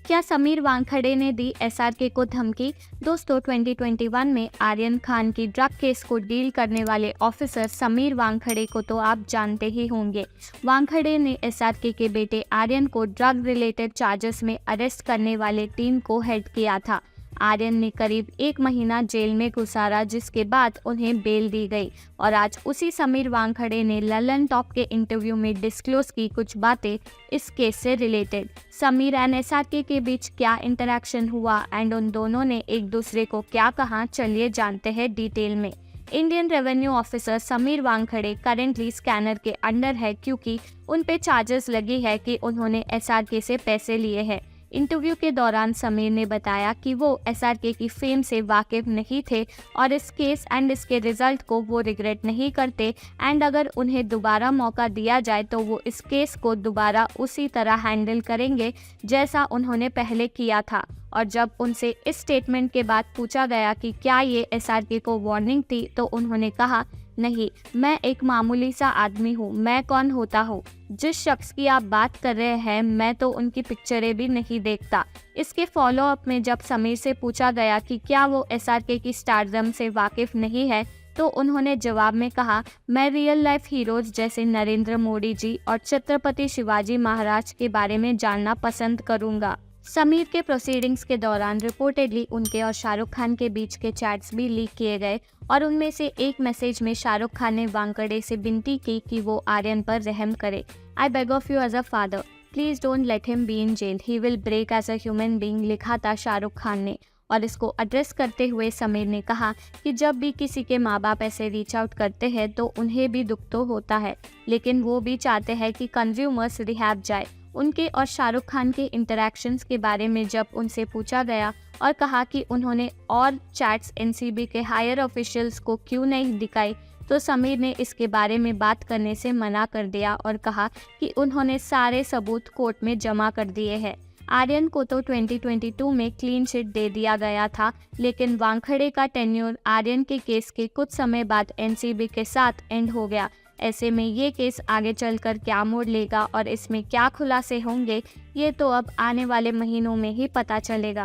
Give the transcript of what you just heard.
क्या समीर वानखेड़े ने दी एसआरके को धमकी? दोस्तों, 2021 में आर्यन खान की ड्रग केस को डील करने वाले ऑफिसर समीर वानखेड़े को तो आप जानते ही होंगे। वानखेड़े ने एसआरके के बेटे आर्यन को ड्रग रिलेटेड चार्जेस में अरेस्ट करने वाले टीम को हेड किया था। आर्यन ने करीब 1 महीना जेल में गुजारा, जिसके बाद उन्हें बेल दी गई और आज उसी समीर वानखेड़े ने ललन टॉप के इंटरव्यू में डिस्क्लोज की कुछ बातें इस केस से रिलेटेड। समीर एंड एसआरके के बीच क्या इंटरेक्शन हुआ एंड उन दोनों ने एक दूसरे को क्या कहा, चलिए जानते हैं डिटेल में। Indian revenue officer Sameer Wankhede currently scanner के अंडर है क्योंकि उन पे चार्जेस लगी है कि उन्होंने एसआरके से पैसे लिए हैं। इंटरव्यू के दौरान समीर ने बताया कि वो एसआरके की फेम से वाकिफ नहीं थे और इस केस एंड इसके रिजल्ट को वो रिग्रेट नहीं करते एंड अगर उन्हें दोबारा मौका दिया जाए तो वो इस केस को दोबारा उसी तरह हैंडल करेंगे जैसा उन्होंने पहले किया था। और जब उनसे इस स्टेटमेंट के बाद पूछा गया कि क्या ये एसआरके को वार्निंग थी, तो उन्होंने कहा, नहीं, मैं एक मामूली सा आदमी हूँ, मैं कौन होता हूँ। जिस शख्स की आप बात कर रहे हैं, मैं तो उनकी पिक्चरें भी नहीं देखता। इसके फॉलोअप में जब समीर से पूछा गया कि क्या वो एसआरके की स्टारडम से वाकिफ नहीं है, तो उन्होंने जवाब में कहा, मैं रियल लाइफ हीरोज जैसे नरेंद्र मोदी जी और छत्रपति शिवाजी महाराज के बारे में जानना पसंद करूँगा। समीर के प्रोसीडिंग्स के दौरान रिपोर्टेडली उनके और शाहरुख खान के बीच के चैट्स भी लीक किए गए और उनमें से एक मैसेज में शाहरुख खान ने वानखेड़े से विनती की कि वो आर्यन पर रहम करे। I beg of you as a father, please don't let him be in jail, he will break as a human being, लिखा था शाहरुख खान ने। और इसको एड्रेस करते हुए समीर ने कहा कि जब भी किसी के माँ बाप ऐसे रीच आउट करते हैं तो उन्हें भी दुख तो होता है, लेकिन वो भी चाहते हैं कि कंज्यूमर्स रिहैब जाए। उनके और शाहरुख खान के इंटरैक्शंस के बारे में जब उनसे पूछा गया और कहा कि उन्होंने और चैट्स एनसीबी के हायर ऑफिशियल्स को क्यों नहीं दिखाई, तो समीर ने इसके बारे में बात करने से मना कर दिया और कहा कि उन्होंने सारे सबूत कोर्ट में जमा कर दिए हैं। आर्यन को तो 2022 में क्लीन चिट दे दिया गया था, लेकिन वानखेड़े का टेन्योर आर्यन के केस के कुछ समय बाद एनसीबी के साथ एंड हो गया। ऐसे में ये केस आगे चलकर क्या मोड़ लेगा और इसमें क्या खुलासे होंगे, ये तो अब आने वाले महीनों में ही पता चलेगा।